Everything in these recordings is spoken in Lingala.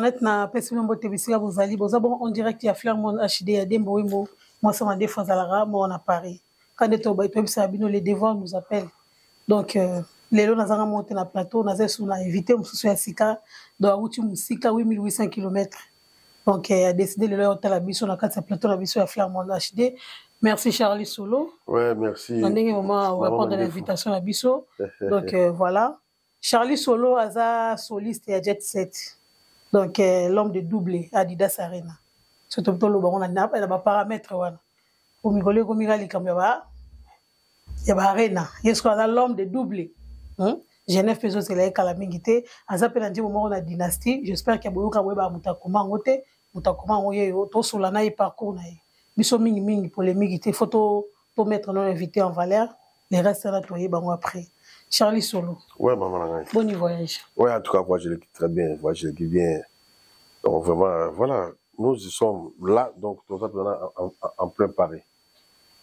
internet na pesimo mbote bisika bozali bozabo en direct ya Flairmont HD ya Dembo Wimbo moi ça m'a des fois à la moi on a Paris quand eto ba to bisa bino les devoirs nous appellent donc lelo nazanga monter na plateau naza sur na invité mususu ya sika do awuti musika 8800 km donc a décidé lelo hôtel biso na kati ya plateau na biso ya Flairmont HD. Merci Charlie Solo. Ouais, merci. Dans des moments on répondre à l'invitation à biso donc voilà. Charlie Solo aza soliste à Jet Set. Donc l'homme de doublé Adidas Arena. Surtout tout le baron na paramètres voilà. Pour migoli comme il comme ya ba Arena. Est-ce qu'on a l'homme de doublé? Genève peso c'est la calamité. Aza pe na ndi moment na dynastie. J'espère qu'il y a beaucoup ba mutakoma ngote, mutakoma ngoye to solana et parcours na. Biso mingi polémique té photo pour mettre nos invités en valeur. Les restes là toyé bango après. Charlie Solo. Ouais, maman. Bon voyage. Ouais, en tout cas, moi, je le quitte très bien. Moi, je le quitte bien. Donc, vraiment, voilà. Nous y sommes là, donc, tout ça, en plein Paris.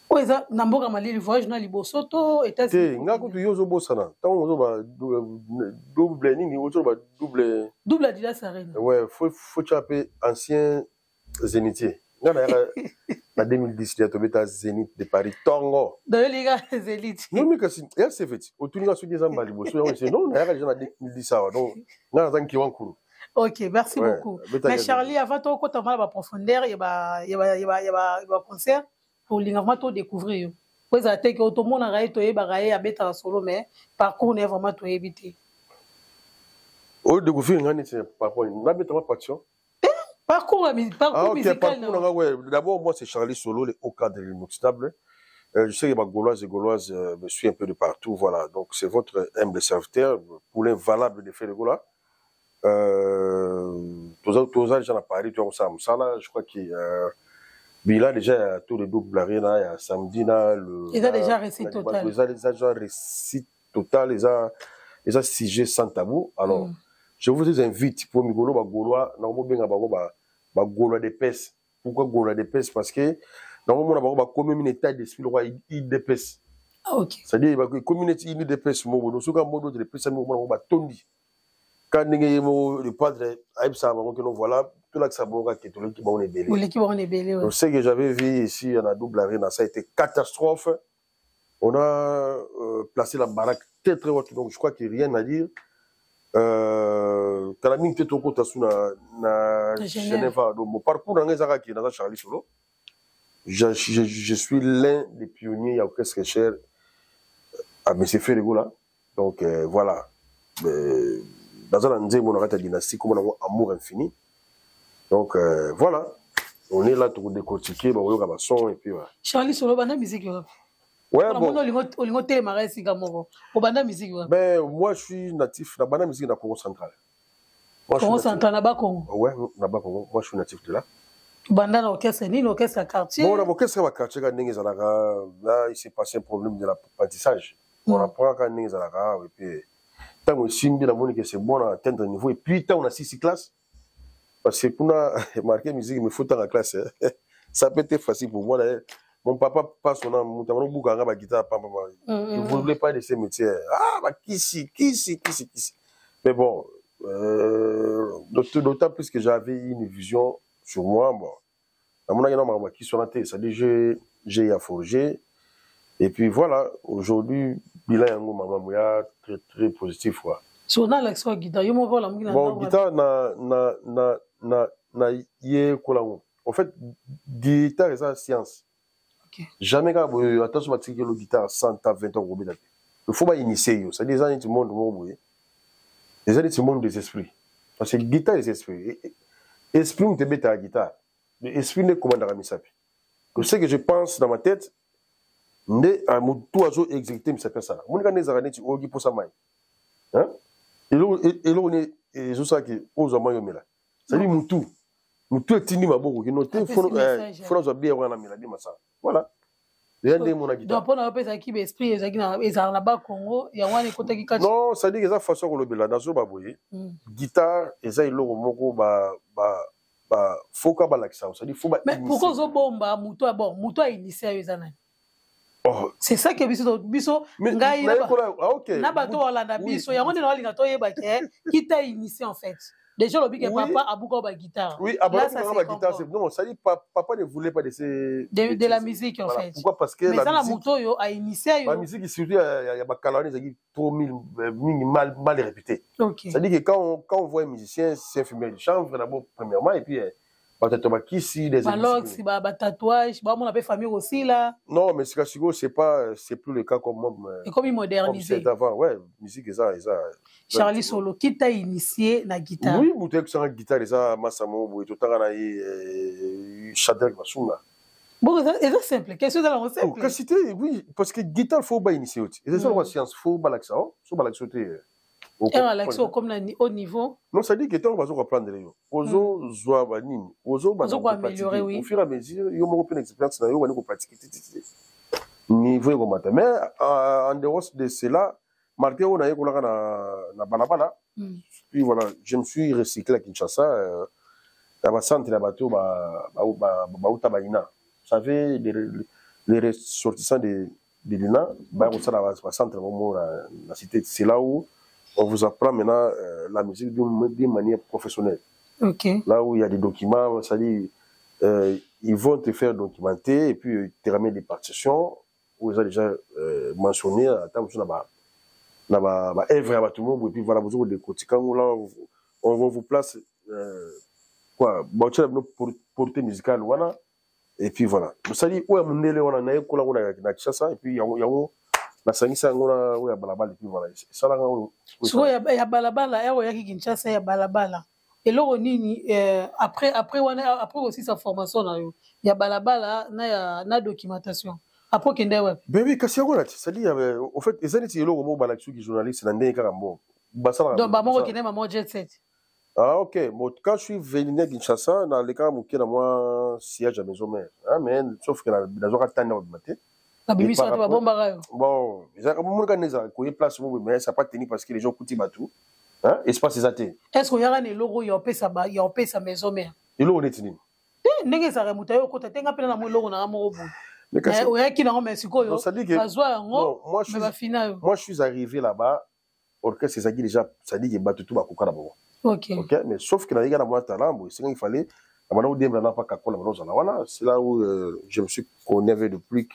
Oui, ça, Namboka Mali, le voyage, na Libosoto, États-Unis. Nga kutu yozo bosana. Tant on va double ni autre va double Adidas Arena. Ouais, faut chaper ancien zénitier. Nga na 2010 il y a tombé à Zénith de Paris Tongo. Dans les gars Zénith. Non mais kasi, elle c'est fait. Au tout niveau sur des amba liboso, non, na déjà na 2010 ça. Donc, nga na ki wankuru. OK, merci beaucoup. Mais Charlie, avant toi quand on va la profondeur, il y a concert pour l'invent to découvrir. Vous avez que tout le monde a raé to yeba raé à beta solo mais parcours n'est vraiment to éviter. Oh découvrir ngani c'est par rapport na beta ma passion. Parcours musical. Parcours, ouais. D'abord, moi, c'est Charlie Solo, le haut cadre inoxydable. Je sais que les Gauloises et Gauloises me suivent un peu de partout. Voilà. Donc, c'est votre humble serviteur, poulain valable de faire le Gola. Tous les gens à Paris, tu vois, ça, là, je crois qu'il y a déjà tout le double arena, il y a samedi, là, ils ont déjà récit total. Ils ont déjà récit total, ils ont sujet sans tabou. Alors, je vous invite pour Migolo, Gaulois, Gaulois de pèse. Pourquoi Gaulois de pèse? Parce que normalement, on a comme un état d'esprit, il dépèse. Ah, ok. C'est-à-dire, il y a communauté, il dépèse. Nous sommes en mode de pèse, on va tondi. Quand le padre, voilà, tout là que ça va, qui on est belé. L'équipe on est belé. Donc, ce que j'avais vu ici, on a double arena, ça a été catastrophe. On a placé la baraque très très haute, donc je crois qu'il n'y a rien à dire. Kalaming te toko tasu na Genève. Donc mon parcours dans les Araki dans Charlie Solo. Je suis l'un des pionniers à Orchestre Cher à Monsieur Ferrego là. Donc voilà. Dans un endroit mon arrêt dynastie comme on a amour infini. Donc voilà. On est là pour décortiquer bah on va son et puis voilà. Charlie Solo bana musique. Ouais, bon. Ben, moi, je suis natif de la musique de la Congo centrale. Congo centrale, na Congo. Ouais, na Congo. Moi, je suis natif de là. Banda l'orchestre, ni l'orchestre quartier. Bon, l'orchestre quartier, là, il s'est passé un problème de l'apprentissage. On apprend quand on est à et puis, tant que Simbi, la monique, c'est bon à atteindre un niveau. Et puis, tant on a 6 classes. Parce que pour marquer musique, il me faut tant la classe. Ça peut être facile pour moi, d'ailleurs. Mon papa passe son nom, mon guitare, il ne voulait pas de ces métiers. Ah, bah, qui si. Mais bon, d'autant plus que j'avais une vision sur moi, bon. À mon avis, qui sont là, c'est-à-dire, j'ai à forger. Et puis voilà, aujourd'hui, bilan yango maman mouya très très positif quoi. Sur dans l'action guitare, yo mo vola mungina. Bon, guitare na yé kolango. En fait, guitare c'est science. Jamais quand vous attention à tirer le guitare 100 à 20 ans il faut pas initier ça des années du monde des années du monde des esprits parce que guitare c'est esprit esprit on te met à guitare mais esprit ne commande à misapi que ce que je pense dans ma tête ne à mon tout azo exécuter mais ça fait ça mon gars les années tu ogi pour ça mai hein et là on est et je sais que aux hommes yo mela ça dit mon tout est tini maboko qui noter faut bien on mela dit ça voilà. Donc, pour nous faire qui esprit, ils ont là-bas Congo, il y a un côté qui cache. Non, ça dit que ça façon que le bela dans ce baboye. Guitare, ils ont le moko faut que ba l'accent. Ça dit faut ba. Mais pourquoi zo bomba muto a initié ezana. C'est ça que biso ngai na. OK. Na bato wala na biso, ya ngone na linga to yeba ke qui t'a initié en fait. Déjà, le que papa a beaucoup de guitare. Oui, à la guitare, c'est non, ça dit papa ne voulait pas de la musique en fait. Pourquoi? Parce que mais ça la moto a initié la musique surtout il y a Bakalani qui trop mal réputé. OK. Ça dit que quand on voit un musicien, c'est un infirmier de chambre d'abord premièrement et puis si des si tatouage, on appelle famille aussi là. Non, mais c'est plus le cas comme moi. Et comme il modernisé. Comme avant, ouais, musique ça. Charlie Solo, qui t'a initié la guitare? Oui, vous avez une guitare ça, Massamo, tout le temps Chadel Massouna. Bon, c'est simple. Qu'est-ce que c'est là simple? C'était oui, parce que guitare faut pas initier aussi. Et c'est ça la science, faut pas l'accès, faut pas l'accès. Comme au niveau. Non, ça dit que tant qu'on va reprendre les ozo zoabanini, ozo améliorer oui. Au fur et à mesure, il y a une open expérience là, il y a une pratique. Niveau comme ça. Mais en dehors de cela, marqué on a eu na balabala. Puis voilà, je me suis recyclé à Kinshasa dans ma centre là bateau Utabaina. Vous savez les ressortissants de l'INA, bah on dans ma centre la cité, c'est là où on vous apprend maintenant la musique d'une manière professionnelle. Okay. Là où il y a des documents, ça dit, ils vont te faire documenter et puis te ramener des partitions où ils ont déjà mentionné à temps où œuvre à tout le monde et puis voilà vous avez des côtés quand là on vous place quoi portée musicale voilà et puis voilà ça dit où est mon élève on a eu quoi on a ça et puis il y a la sangisa ngona où ya balabala et puis voilà ça là so ya balabala ya ki Kinshasa ya balabala et là nini après aussi sa formation là ya balabala na documentation après kende ouais bébé kasi ngona ça dit au fait les années lo mo balaksu qui journaliste na ndenge kaka mbo basala donc maman kende maman jet set. Ah ok, bon, quand je suis venu à Kinshasa, dans les cas où il y a moi siège à maison mère, mais sauf que dans les horaires tannés au matin. Bon, ils ont place mais ça pas tenu parce que les gens coûtent bateau. Hein, espace exacté. Est-ce qu'il y a un logo il y a sa maison mère. Le logo est tenu. Ndenge ça remonte yo côté tenga pela na mo logo na mo bout. Mais oya ki na ngo Mexico yo. Bazwa ngo mais ba final. Moi je suis arrivé là-bas orchestre ça dit déjà ça dit que bateau tout ba koka là-bas. OK. OK, mais sauf que dans moi talent, c'est qu'il fallait c'est là où je me suis connu de plus.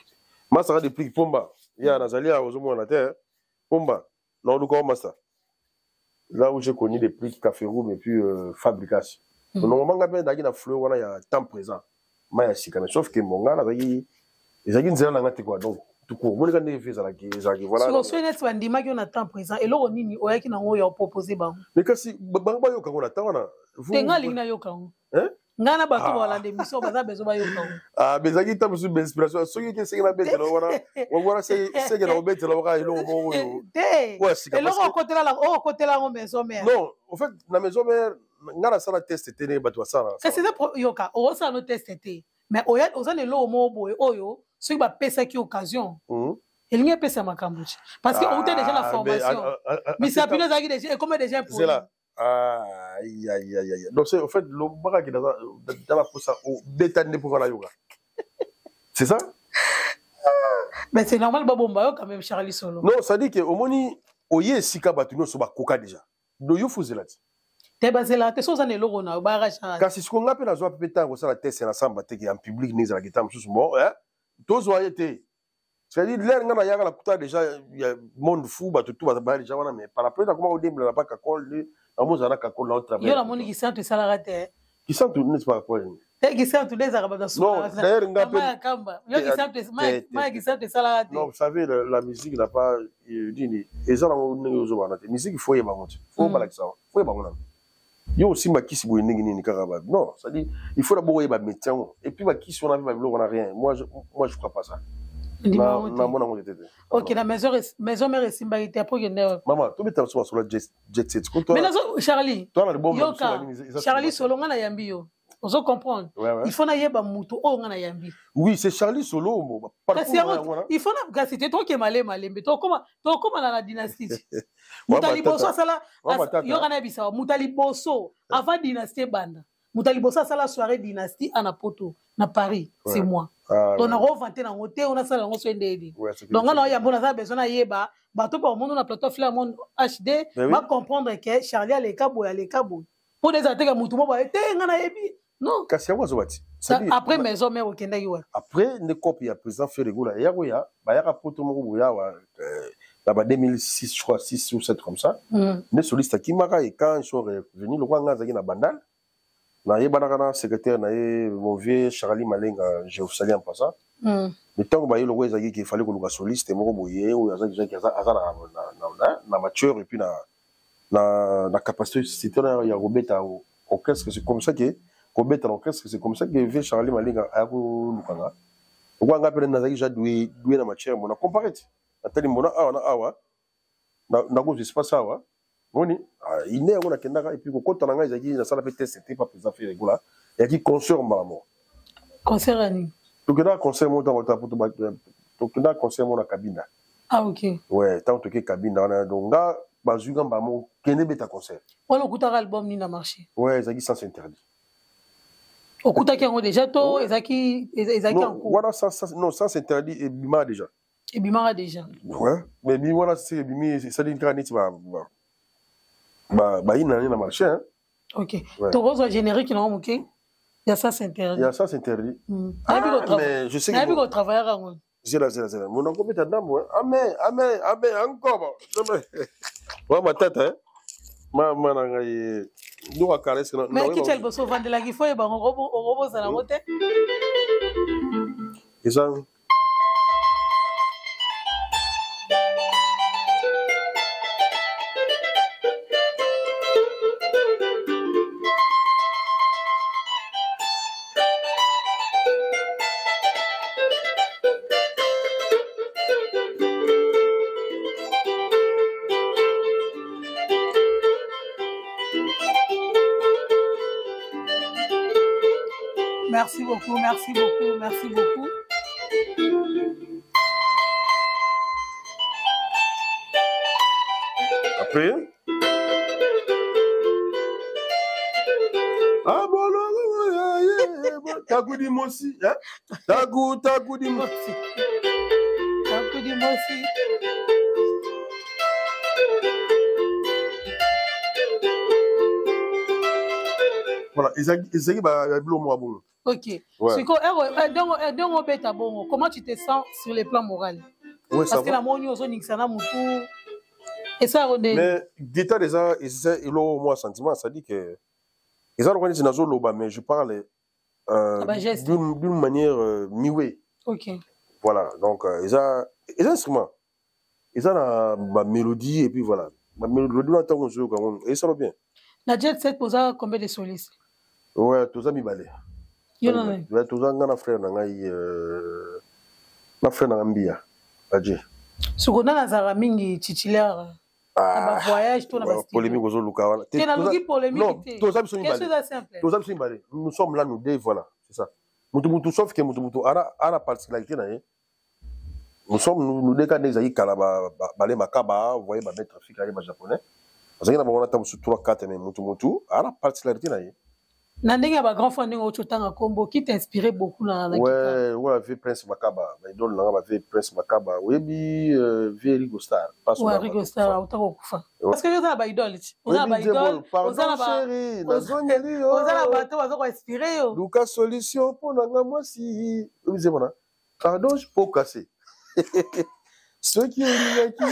Moi ça va de plus Pomba. Il y a Nazali à Ozomo na terre. Pomba. Non, nous comment ça? Là où j'ai connu des plus café room et puis fabrication. Normalement gaben dagi na fleur wana ya temps présent. Mais sauf que mon gars là ils ont dit ngati quoi donc tout court mon gars ne fait ça là qui voilà. Sur ce net bandima qui on a temps présent et là nini oyaki na ngo ya proposer ba. Mais kasi bangba yo kango na tawana. Tenga lina yo kango. Hein? Ngana bato wala de mission baza bezo ba yo kango. Ah bezaki ta musu inspiration so qui c'est na bête là wana c'est que na bête là waka ilo mo yo. Ouais, c'est et là on côté là on maison mère. Non, en fait la maison mère ngana sala test tene bato sala. C'est yoka o sa no test té. Mais oza le lo mo boy oyo so ba pesa ki occasion. Il n'y a pas ça makambuchi parce que on a déjà la formation. Mais ça pile zaki déjà comment déjà pour. C'est là. Aïe. Donc c'est en fait le baga qui dans la posa au détail pour la yoga. C'est ça? Mais c'est normal babomba yo quand même Charlie Solo. Non, ça dit que au moni oye sika batuno so ba koka déjà. Do yo fuzela. Te bazela te so za ne logo na ba racha. Kasi ce qu'on appelle la joie pétan ko ça la test ensemble te en public ni za la guitare musu mo tous voyez. C'est-à-dire l'air ngana yaga la kuta déjà il y a monde fou tout ba déjà wana mais par rapport à comment au début la pas ka colle amoza na ka colle là au travail. Yo la moni qui sent ça la raté. Qui sent tout n'est pas quoi. Qui sent tout les arabes dans non, d'ailleurs ngapé kamba. Yo qui sent ça la raté. Non, vous savez la musique n'a pas dit et ça la musique il faut y bango. Faut pas ça. Faut y bango. Yo aussi ma kisi boy ngi karaba. Non, ça dit il faut d'abord y ba métier et puis ma kisi on a vu ba on a rien. Moi je crois pas ça. Ok, la maison mère est symboliste après que maman, tu mets sur la jet set. Mais Charlie, Charlie Solo ngana yambi yo. Ozo comprendre. Il faut na yeba mutu o ngana yambi. Oui, c'est Charlie Solo. Il faut na kasi te to ke malembe to comment na la dynastie. Mutali boso sala yo ngana bisa mutali boso avant dynastie banda. Mutali boso sala soirée dynastie à Napoto na Paris, c'est moi. On a revanté dans l'hôtel, on a ça dans le soin d'aide. Donc, on a besoin de yeba, bateau pour le monde, on a plateau Flamand HD, va comprendre que Charlie a les cabos et les cabos. pour des attaques à Moutouma, non. Après, maison mère au Kenda. Après, ne copie à président Ferregoula. Il y a un poteau là-bas 2006, je crois, 6 ou 7 comme ça. Les solistes qui m'a et quand ils sont revenus, le roi Ngazaki na Bandal. Na yebana secrétaire na mon vieux Charlie Malenga, j'ai salé en passant. Le temps que le roi Zaki qu'il fallait que le soliste et mon boyer ou Yazaki na mature et puis na capacité citoyenne il y a Robeta au orchestre, c'est comme ça que Robeta l'orchestre, c'est comme ça que vieux Charlie Malenga a eu Lukanga. Le roi Ngapele Nazaki j'ai doué na matière mon a comparé. Atali mona awa na ko espace awa boni il n'est on a kendaka et puis ko kota nga ezaki na sala pe test c'était pas président fait régulier et qui concert mamo concert ani to kena concert mo dans votre to kena concert mo na cabine ah ok ouais tant que cabine on donc nga bazuga mamo kene beta concert wala kutaka album ni na marché ouais ezaki sans interdit okutaki yango déjà to ezaki en cours voilà sans interdit et bima déjà. Et Bimara déjà. Ouais, mais Bimara, c'est Bimi, ça dit que tu vas. Bah, il n'a rien à marcher. Hein. Ok. Ton rose générique, il y a ça, c'est interdit. Il y a ça, c'est interdit. Mais je sais que. Il y a vu qu'on travaille à Ramon. C'est là. Mon oncle est à dame, ouais. Amen, encore. Ouais, ma tête, hein. Nous, à caresse. Mais qui t'a le besoin de vendre la guifo et on repose à la montée. Et ça. Merci beaucoup, merci beaucoup, merci beaucoup. Après ah bon, Tagoudi Mossi, hein? Tagoudi Mossi. Tagoudi Mossi. Voilà, Isaki va blou moi bon. Ok. Comment tu te sens sur le plan moral? Ouais, parce que la monnaie aux zones ça n'a moutou. Et ça mais guitare déjà, il a au moins sentiment, ça dit que ils ont organisé dans Zoloba, mais je parle d'une manière miwé. Ok. Voilà, donc ils ont instruments, ils ont ma mélodie et puis voilà, ma mélodie on entend jouer comme et ça va bien. La jet set posa combien de solistes? Ouais, tous amis balé. Ouais, tous un grand frère nangai ma frère nangambia, adje. Sukona na zara mingi titulaire. Ah, voyage, tout la polémique aux Luka. Non, tous amis balé. Nous sommes là, nous deux, voilà, c'est ça. Mutu sauf que mutu ara particularité na nous sommes nous deux cas des kalaba balé makaba, vous voyez ma maître trafic là japonais. Parce que on a tam sur 3-4 mais mutu ara particularité na Nandenge ba grand fan ngo chotanga combo qui t'inspirait beaucoup dans la guitare. Ouais, vu Prince Makaba, mais idole nga ba vu Prince Makaba, oui bi vu Rigo Star, pas ouais, Rigo Star autant kufa. Parce que vous avez ba idole, vous avez ba idole, vous avez ba bato bazo inspirer yo. Luka solution pour nga moi si, vous savez bona. Pardon, je peux casser. Ceux qui ont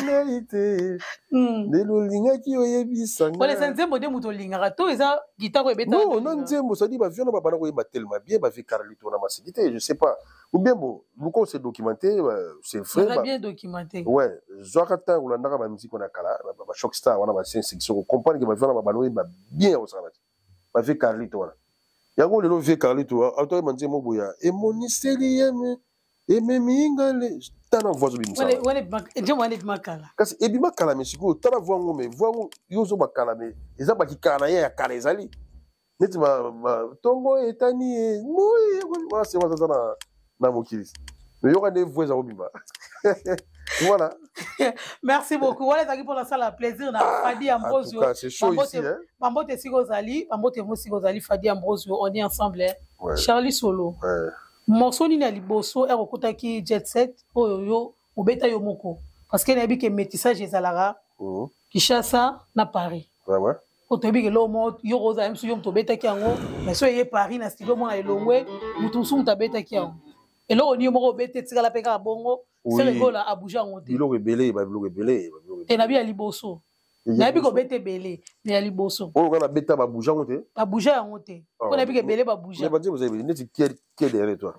mérité, des lolinga qui ont yebisanga. Pour les nzembo de muto linga to eza guitare ebeta. Non, non nzembo ça dit ba viona ba bana ko yeba tellement bien ba vi Carlito na masidité, je sais pas. Ou bien bon, beaucoup c'est documenté, c'est vrai. C'est bien documenté. Ouais, Zorakata ou landaka ba musique on a kala, ba shock star wana ba section ko comprendre que ba viona ba bana ko bien au sana. Ba vi Carlito wana. Yango le vi Carlito, auto manzemo boya et moniselième et memingale tana voix bimisa wale bimakala kasi ebimakala mesiko tana voix ngome voix yozo bakala me eza bakikana ya kala ezali neti ma tongo etani moi wala se waza na mokilisi mais yoka des voix za obima voilà. Merci beaucoup. Voilà, ça qui pour la salle à plaisir na Fadi Ambrosio. C'est chaud ici hein. Mambote Sigozali, Mambote Sigozali, Fadi Ambrosio, on est ensemble hein. Ouais. Charlie Solo. Ouais. Morceau ni na liboso e okutaki jet set oyo obeta yo moko parce que na bi ke métissage ezalara Kinshasa na Paris. Ouais ouais. otobi ke lo mo yo roza msu yo mtobeta ki yango mais so ye Paris na studio mo na elongwe mutusu mtabeta ki yango elo oni mo ko bete tikala peka bongo c'est le gola abuja ngote biloko ebele te na bi ya liboso na bi ko bete belé mais ya liboso o ngana beta ba buja ngote ko na bi ke belé ba buja mais ba dire vous avez neti qui est derrière toi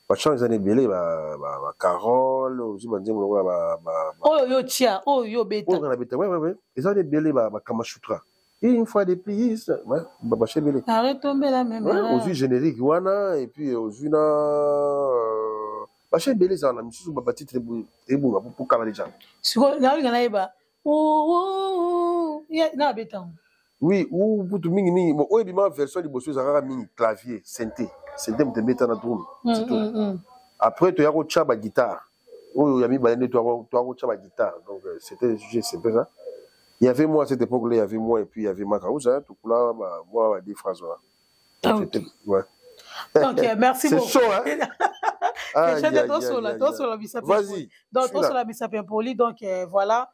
ba change ane belé ba Carole aussi ba dire mo ba yo tia yo beta o ngana beta ouais ils ont des belé ba Kamasutra une fois de plus ba chez belé arrête tomber là même aux vues génériques wana et puis aux vues na ba chez belé ça na misusu ba titre ebu pour kala déjà siko na ngana yeba na beta oui ou pour tout mingi bon oyebi ma version liboso ezaka mingi clavier synthé me beta na drum c'est tout après tu as ko tcha ba guitare oyo ya mi balende tu as ko tcha ba guitare donc c'était c'est peu ça. Il y avait moi à cette époque-là, il y avait moi et puis il y avait Makaouza, tout là, moi, des phrases. Okay. Ouais. Donc, merci beaucoup. C'est chaud, hein? Vas-y. Donc, toi, sur la Bissapien-Poli, donc voilà.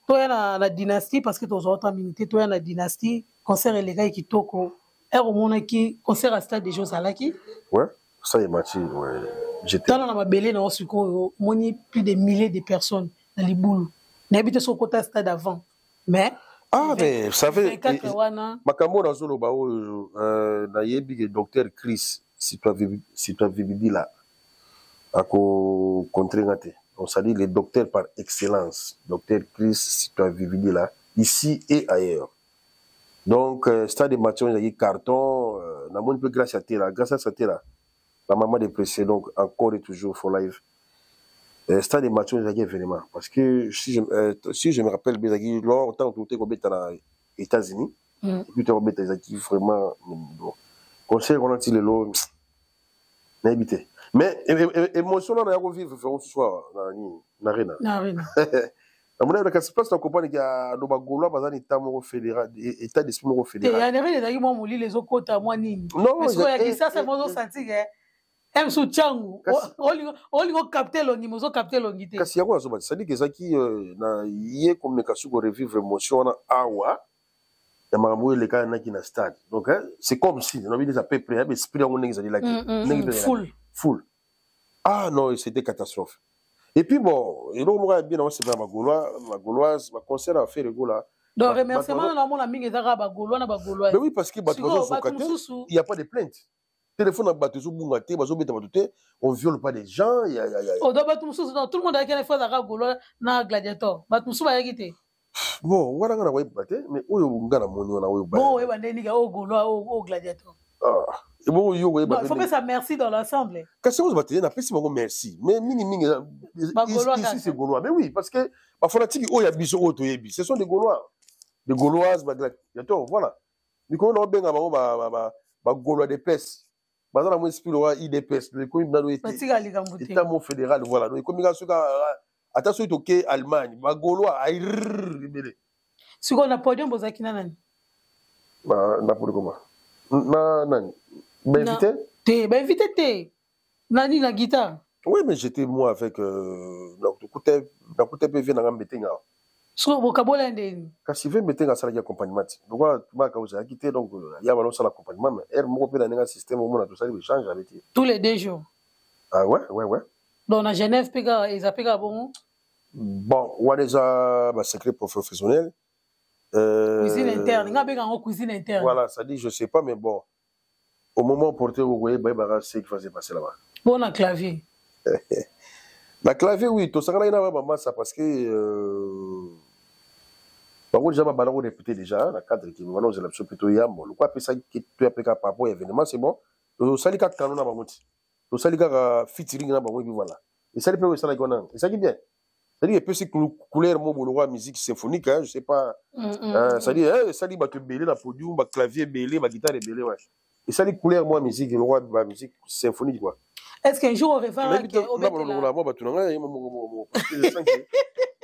Toi, la dynastie, parce que tu as autant minité, toi, la dynastie, concert et les gars qui toko, qui concert à stade des choses à la qui? Ouais, ça y est, Mathieu, ouais. J'étais. Dans la Mabélé, on a plus de milliers de personnes dans les boules. N'habite sur côté stade avant. Mais. Ah, mais vous savez. Makambo dans Zolo Bao, Nayebi, le docteur Chris, si tu as vu là, à contrer. On s'est le docteur par excellence. Docteur Chris, si tu as vu là, ici et ailleurs. Donc, stade de match, il y a carton, on a peu grâce à Tera, la maman de précédents, donc encore et toujours for life. Stade de match vraiment parce que si je me rappelle bien longtemps tout était comme aux États-Unis et puis tu as vraiment conseil on a dit le lot n'habité mais émotion on a vivre ce soir na arena na mon avis c'est pas ça comprendre qu'il y a no bagolo bazana état fédéral état d'esprit fédéral il y a des gens qui les okota moi nini non ça c'est moi sentir Msu changu oli go capter longi mozo capter longi te kasi yango azoba c'est-à-dire que zaki na yé communication ko revivre émotion na awa ya makambo le kana ki na stade donc c'est comme si on avait des à peu près mais esprit yango ngi zali full ah non c'était catastrophe et puis bon il on va bien on c'est pas magoloise ma concert a fait le go là donc remerciement na mona mingi ezaka bagolois na bagolois mais oui parce que il y a pas de plainte téléphone à battu sur Bungaté, on viole pas des gens. Tout le monde a qu'une fois à Gaulo, na gladiator. Batoussou va y quitter. Bon, voilà, on a ouais battu, mais où on gagne mon on a ouais. Bon, ouais, on est au Gaulo, au gladiator. Ah, et bon, yo ouais. Il faut mettre ça merci dans l'ensemble. Quand c'est vous battu, on a fait mon merci. Mais mini ici c'est Gaulois. Mais oui, parce que ma fanatique, oh, il y a biso auto yebi. Ce sont des Gaulois, des Gauloises, gladiator, voilà. Mais comment on a bien ba Gaulois de peste. Bazana mo esprit wa IDPS le komi na état mon fédéral voilà donc comme ga suka attention to ke Allemagne ba Gaulois ay libéré si on a podium bozaki na nani na pour comment na nani invité te nani na guitare oui mais j'étais moi avec donc côté PV na ngambetenga so bokabola ndeni kasi ve metenga sala accompagnement donc voilà tu m'as causé à quitter donc il y a balance à l'accompagnement mais elle moko pe na nga système au monde tout ça il change avec tous les 2 jours ah ouais donc à Genève pega ils pega bon on a déjà ma secret professionnel cuisine interne nga pega en cuisine interne voilà ça dit je sais pas mais bon au moment porté au voyez c'est qui va se passer là-bas bon à clavier la clavier oui tout ça là il a pas ça parce que par contre, j'ai ma balade répété déjà, la cadre qui nous a l'absolu plutôt yam. Le quoi, ça qui tu as pris par rapport à l'événement, c'est bon. Le salika canon à Bamouti. Le salika featuring à Bamouti, voilà. Et ça, le salika qu'on a. Et ça qui bien. C'est-à-dire, il peut se couleur, mon boulot, musique symphonique, je sais pas. C'est-à-dire, ça dit, tu belé la podium, ma clavier belé, ma guitare belé, ouais. Et ça dit, couleur, moi, musique, le roi, ma musique symphonique, quoi. Est-ce qu'un jour, on réfère à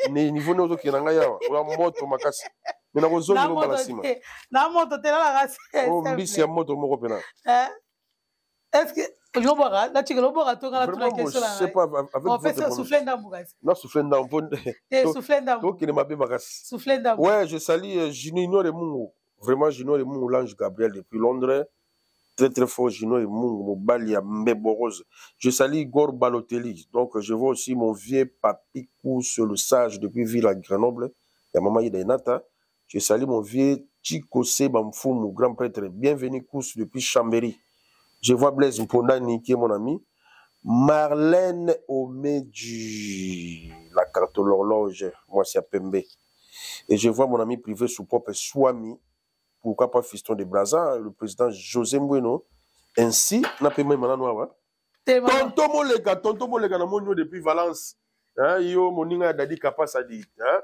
ni niveau nous qui n'anga ya la moto makasi mais na kozonga no balasima na moto te la rase oh mbisi ya moto moko pena Est-ce que là tu je sais pas on fait ça souffler d'ambo. Non, souffler d'ambo. Souffler d'ambo. Souffler d'ambo. Ouais, je salue Junior et Mungo. Vraiment Junior et Mungo, l'ange Gabriel depuis Londres. Très très fort Junior et Mungo, Mobalia, Mbeborose. Je salue Igor Balotelli. Donc je vois aussi mon vieux papy Kous, le sage depuis Ville à Grenoble. Il y a maman Nata. Je salue mon vieux Chikose Bamfoumou, grand prêtre. Bienvenue Kous depuis Chambéry. Je vois Blaise Mpondani qui est mon ami. Marlène Omedji, la carte de l'horloge. Moi c'est à Pembe. Et je vois mon ami privé sous propre Swami. Pourquoi pas fiston de Braza, le président José Mbueno. Ainsi, n'a pas même Mananoa. Tonton Molega, na monio depuis Valence. Hein, yo moninga dadi kapasadi. Hein?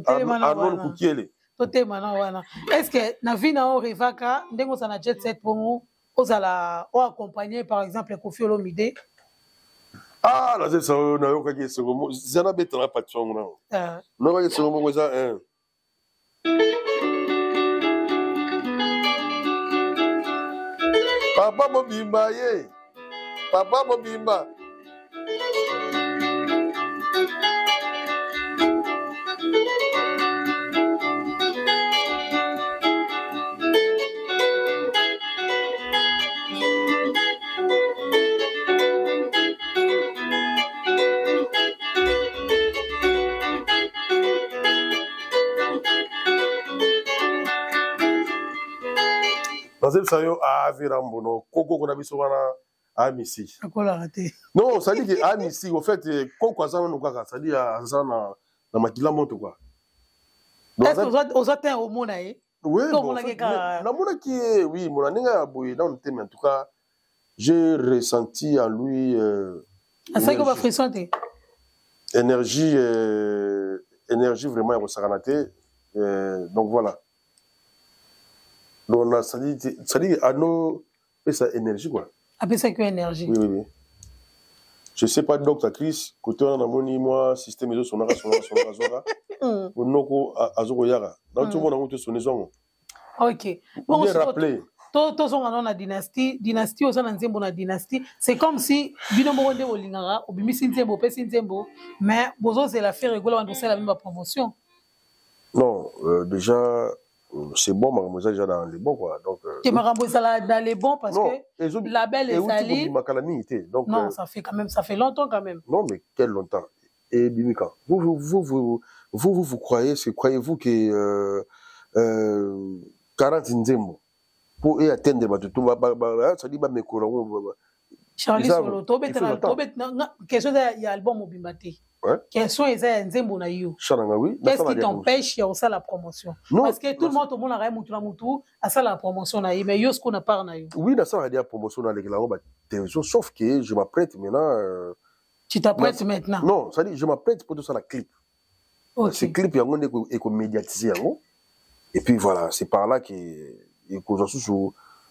Arnon Kukiele. Est-ce que na vie na o revaka ndengo sana jet set pongo ozala o accompagner par exemple Kofi Olomide? Ah, là c'est ça, na yo kaki songo. Zana betana patron na. Ah. No kaki songo mo za un. Papa Mobimba, ye. Papa Mobimba. Ça yo a virambono koko kona biso wana amisi akola raté non ça dit que amisi au fait koko azana no kaka ça dit azana na makila moto quoi est-ce que aux atteint au mona eh oui na mona qui oui mona ninga boy dans le thème en tout cas j'ai ressenti en lui ça que va frissonner énergie vraiment resaganaté donc voilà. Donc, ça dit à nos et sa énergie quoi. Après ça que énergie. Oui. Je sais pas docteur Chris côté on a moni moi système de sonara. Onoko azoko yara. Dans tout le monde a monté son maison. OK. Bon bien rappeler. Tout son dans la dynastie au sein nzembo na dynastie, c'est comme si bino bonde olingara obimisi nzembo pesi nzembo mais bozo c'est la faire rigoler on fait la même promotion. Non, déjà c'est bon, mademoiselle, déjà dans les bons, quoi. Donc, dans les bons parce non, que la belle est salée. Donc, non, ça fait quand même, ça fait longtemps quand même. Non, mais quel longtemps. Et Bimika, vous croyez-vous que 40 nzembo pour atteindre ça dit mes courants. Charlie Solo, question il y a album au Bimbate. Question est nzembo na yo. Qu'est-ce qui t'empêche de faire la promotion? Parce que tout le monde a rien moutou à ça la promotion na yo, mais yo ce qu'on a pas na yo. Oui, ça va dire promotion dans les télévision, sauf que je m'apprête maintenant. Tu t'apprêtes maintenant? Non, ça dit je m'apprête pour tout ça la clip. Ce clip il y a un médiatisé et puis voilà, c'est par là que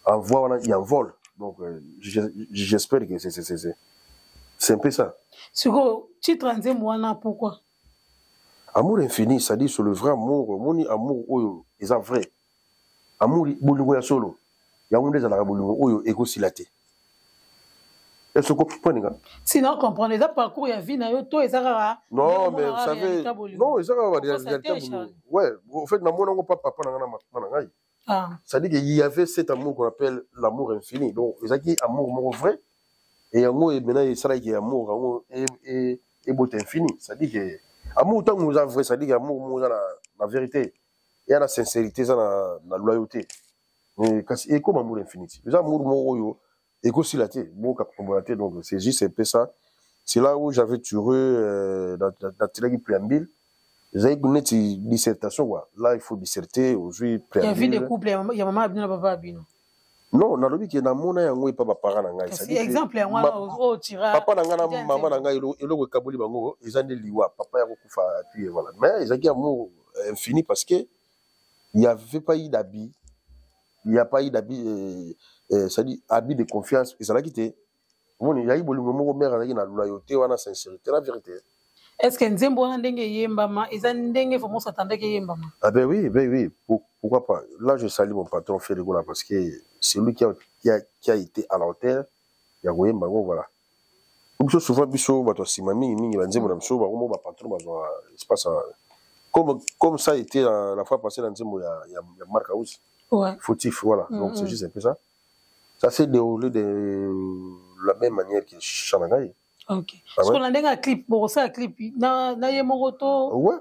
envoie il envole. Donc j'espère que c'est un peu ça. Sur titre nzembo pourquoi? Amour infini, ça dit sur le vrai amour, mon amour oyo, ils sont vrai. Amour bolingo ya solo. Ya on des ala bolingo oyo ego silate. Est-ce que vous comprenez? Sinon comprenez ça parcours ya vie na yo to ezara. Non, mais vous savez, non, ezara va dire ouais, en fait na mona ngo papa na ngai. Ah. Ça dit qu'il y avait cet amour qu'on appelle l'amour infini. Donc, ils ont dit amour vrai. Et amour, maintenant, il s'agit d'amour et beauté infini. Ça dit que amour, tant que nous avons vrai, ça dit qu'amour, nous avons la vérité. Il y a la sincérité, la loyauté. Et comme amour infini. Les amours, et aussi la tête. Donc, c'est juste un peu ça. C'est là où j'avais tué dans la préambule. Vous avez une dissertation, quoi. Là, il faut disserter aujourd'hui. Il y a vu des couples, il y a maman Abino, papa Abino. Non, dans le but, il y a un monde qui est pas parent. Exemple, au tirage. Papa n'a maman n'a il est kabuli bango, ils ont des liwa. Papa a beaucoup fait, voilà. Mais ils ont un amour infini parce que il n'y avait pas eu d'habit. Il n'y a pas eu d'habit, ça dit, habit de confiance. Et ça l'a quitté. Il y a eu beaucoup de moments où mère a eu la loyauté ou la sincérité, la vérité. Est-ce que Nzembo na ndenge yembama ils ont ndenge faut s'attendre que yembama? Ah ben oui, pourquoi pas. Là je salue mon patron Ferrigola parce que c'est lui qui a été à la hauteur ya koyemba ngo voilà biso souvent biso bato sima mingi banzembo na biso bango ba patron bazwa espace comme ça a été la fois passée dans nzembo ya Marc House fautif voilà donc c'est juste un peu ça s'est déroulé de la même manière que Chanangai. Ok. Parce qu'on a un clip, bon, ça clip, na yemoto. Ouais.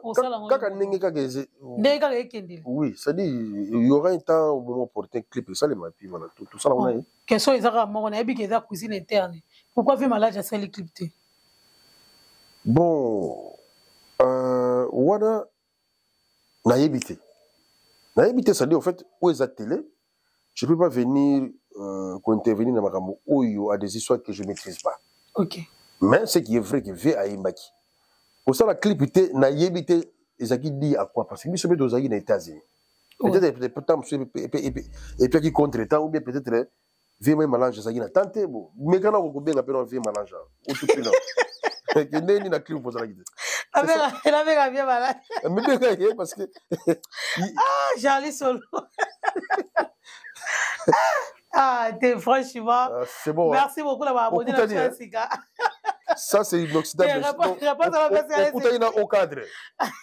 Oui, ça dit il y aura un temps au moment pour un clip ça les mapi voilà tout ça là on a. Quels sont les arabes on a bien que la cuisine interne. Pourquoi fait malade à ça les clips té? Bon wana na yebité. Na yebité ça dit en fait où est la télé? Je peux pas venir intervenir dans ma cambo ou à des histoires que je maîtrise pas. OK. Mais ce qui est vrai que V a Imbaki. Pour ça, la clip était na yébité, Ezaki dit à quoi? Parce que nous sommes aux États-Unis. Peut-être, et puis qui contre-temps, ou bien peut-être, V même mélange, Ezaki n'a tenté, bon. Mais quand on a bien appelé un V mélange, ou tout plus là. Et que n'est ni la clip pour ça. Elle avait bien malade. Mais bien, parce que. Ah, Charlie Solo. Ah, t'es franchement. C'est bon. Merci beaucoup d'avoir abonné la chaîne Sika. Ça, c'est inoxydable. Au cadre.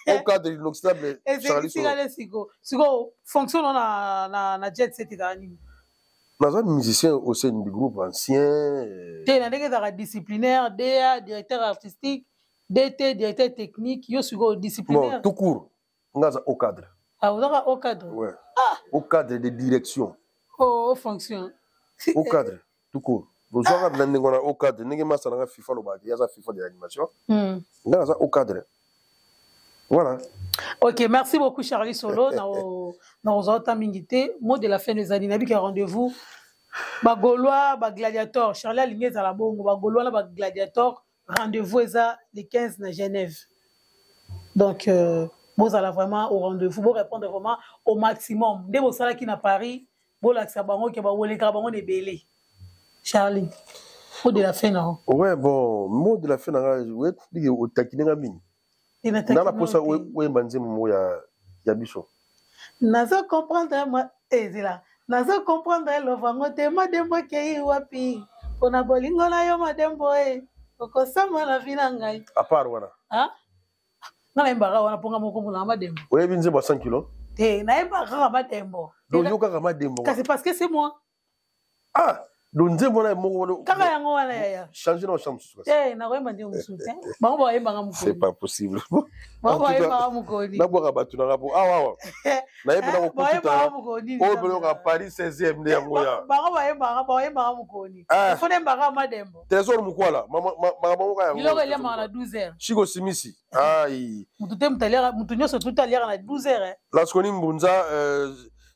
Au cadre inoxydable. Et c'est Siko. Siko, fonctionne na jet set d'anime. Nous sommes musiciens au sein du groupe ancien. Tu es disciplinaire, DA, directeur artistique, DT, directeur technique, yo Siko disciplinaire. Bon, tout court. Nous sommes au cadre. Ah, vous avez au cadre? Oui. Au cadre de direction. Oh, fonction. Au cadre, tout court. Nous avons au cadre. Nous avons FIFA, FIFA de l'animation. Nous avons au cadre. Voilà. Ok, merci beaucoup Charlie Solo. Nous avons minité. Mot de la fin des années. Nous avons rendez-vous. Bagolois, Gladiator. Charlie Aligné à la bongo. Bagolois, Gladiator. Rendez-vous le 15 à Genève. Donc, vous allez vraiment au rendez-vous. Vous répondre vraiment au maximum. Dès que vous allez à Paris, vous allez à Paris. Charlie, mot de la fin, non? Ouais, bon, mot de la fin, ouais, tu dis au taquiner à mine. Dans la poste, où est banzé mon ya biso. Nazo comprendre moi, c'est là. Nazo comprendre le vango te madembo kei wapi. Pona bolingo na yo madembo okosama la vie na ngai. À part wana. Hein? Na embara wana ponga moko na madembo. Ouais, binze ba 100 kilos. Na embara madembo. Donc yo ka madembo. C'est parce que c'est moi. Ah, donc nze mona mo kaka yango wana ya changer na chambre sous. Na koyeba ndi musuti. Bango ba yeba mukoni. C'est pas possible. Bango ba yeba mukoni. Na bwa batu na rapo. Ah wa. Na yeba na ko yeba mukoni. O belo ka Paris 16e ne yango ya. Bango ba yeba mukoni. Fone mbaka madembo. Trésor mukwala. Mama ka yango. Biloko ile mara 12h. Chico Simisi. Ai. Mutute mutalia mutunyoso tutalia na 12h. Laskoni Mbunza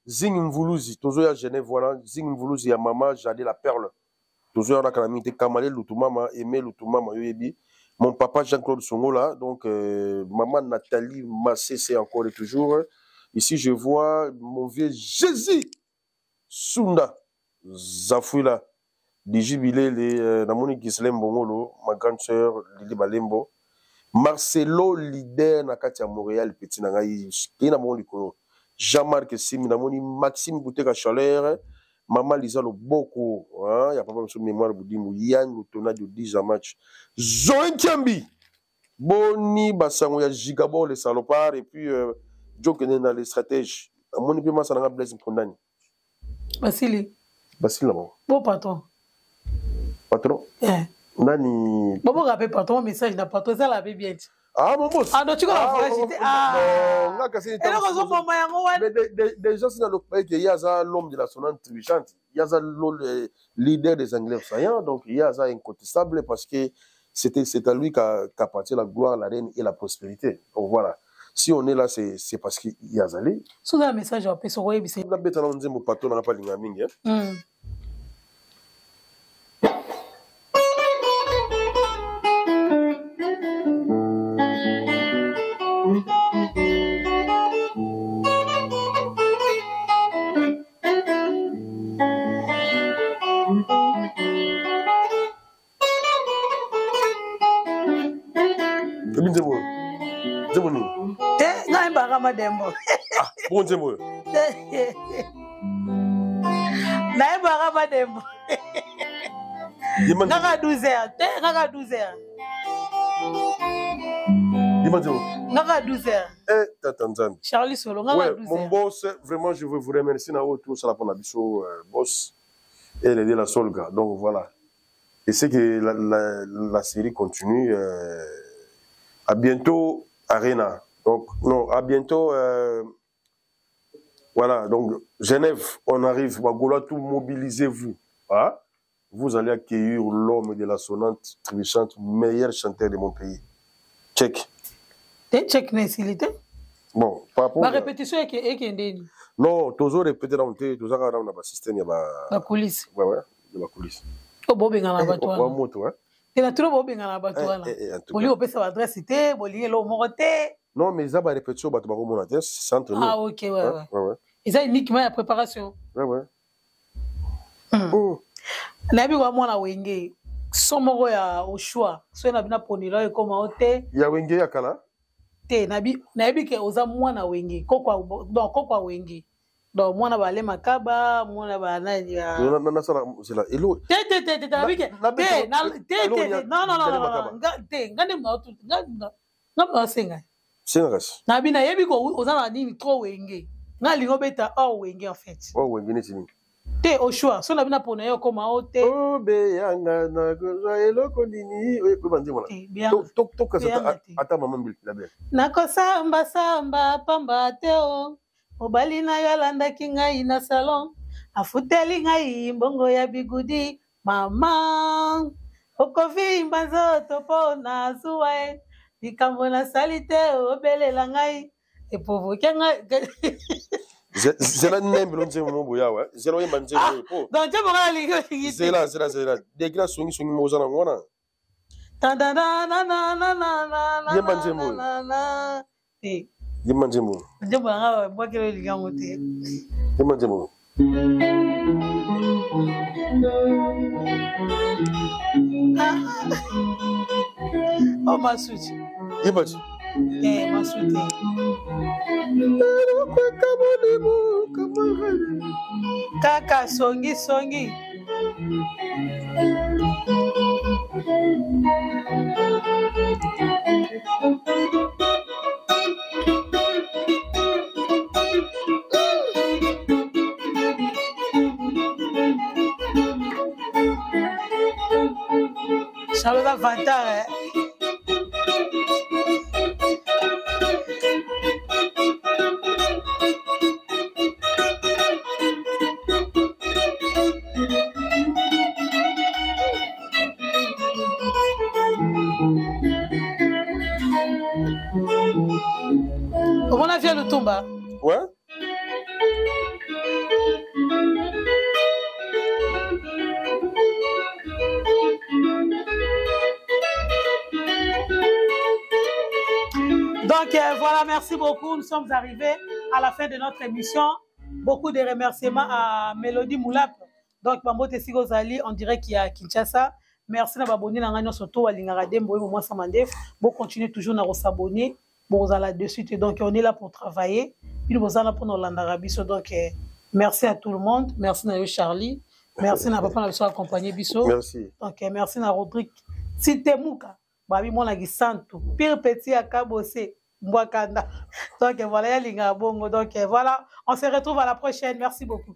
Zing Mvuluzi, toujours à Genève, voilà. Zing Mvuluzi, à maman, Jadé la perle. Toujours à la calamité, Kamale Lutumama, Aimé Lutumama, Yoyebi. Mon papa Jean-Claude Songola, donc maman Nathalie Massé, c'est encore et toujours. Ici, je vois mon vieux Jésus Sunda Zafouila, du jubilé, Namoni Gislem Bongolo, ma grande sœur Lili Balembo. Marcelo, leader Nakatia Montréal, petit Nangaï, qui n'a mon likolo. Jean-Marc Simi, namoni Maxime Bouteka Chaleur, Maman Lisa Loboko, il n'y a pas même son mémoire, Boudimou, Yann Moutona de 10 match. Zoé Kiambi, Boni Bassango, ya Gigabo, les salopards, et puis Joe Kenen dans les stratèges. Amoni Pima Sananga Blaise Kondani. Basili. Basili là-bas. Bon patron. Patron? Nani. Bon, rappelle patron, message d'un patron, ça l'avait bien dit. Ah, mon boss. Ah, donc tu vas fragilité. Ah, non, là, c'est déjà, c'est dans le pays qu'il y a l'homme de la sonante trichante. Il y a le leader des Anglais saillants. Donc, il y a ça incontestable parce que c'est à lui qu'appartient la gloire, la reine et la prospérité. Donc, voilà. Si on est là, c'est parce qu'il y a Zali. Sous un message, on peut se voir. On a bêta, on dit, mon patron n'a pas l'ingaming. Madembo. Ah, bon Dieu moi. Naïba Madembo. Naka 12h. Naka 12h. Naka 12h. Charlie Solo, Naka 12h. Mon boss, vraiment, je veux vous remercier. Tout ça, la boss. Et l'aider la Solga. Donc voilà. Et c'est que la série continue. À bientôt, Arena. Donc, non, à bientôt. Voilà, donc Genève, on arrive. Bagola, tout mobilisez-vous. Hein? Vous allez accueillir l'homme de la sonnante trébuchante, meilleur chanteur de mon pays. Check. Check, n'est-ce bon, par rapport à la répétition, est non, toujours répéter dans le toujours dans le système, il y a la coulisse. Ouais, il y a la coulisse. Oh, bon, bien, on va toi. Moto, hein. Et la troupe, bien, on va toi. Pour lui, on peut s'adresser, c'était, pour lui, l'eau morté. Non, mais ça va répéter, on va te mon adresse, c'est entre nous. Ah, ok, ouais. Et ça, uniquement la préparation. Ouais. Nabi wa mwana wenge somoko ya oshwa so na bina ponilo e koma ote ya wenge ya kala te nabi ke oza mwana wenge kokwa wenge donc mwana bale makaba mwana bana ya na sala sila elo te nabi ke te non te ngane mautu ngaba senga nabi na yebi ko oza na nini trop wenge ngali ngobeta wenge en fait wenge ni tini te au choix so na bina pona yo koma ote be yanga na go eloko nini ko bandi mona to kasa ata mama mbil la be nako samba pamba te o obali na yo alandaki ngai na salon afuteli ngai mbongo ya bigudi mama okovimba nzoto mpo na zuwa e likambo nasali te obelela ngai epovoke ngai Zela nembe lonze mo ya wa zela yemba nzela po donc je m'en allais zela de gra songi mo zana ngona ta da na yemba nzemo te yemba nzemo je m'en allais moi que le ligango te yemba nzemo oh ma suite yemba ma suite kaka songi Charles Vantare Comment on a fait le tomba? Ouais. Donc voilà, merci beaucoup. Nous sommes arrivés à la fin de notre émission. Beaucoup de remerciements à Mélodie Moulap. Donc, Mambo Tessigo Zali, on dirait qu'il y a Kinshasa. Merci à Baboni Langano Soto, à Lingaradem, Boy Samandef. Bon, continuez toujours à s'abonner. Bon, vous allez de suite. Donc, on est là pour travailler. Puis, vous allez pour nous l'Andarabie. Donc, merci à tout le monde. Merci à Charlie. Merci à Papa qui accompagné Bisso. Merci. Donc, merci à Rodrigue. Sitemouka. Babi mon lagi santo. Pire petit à Kabosé. Mwakanda. Donc, voilà, il y a Bongo. Donc, voilà. On se retrouve à la prochaine. Merci beaucoup.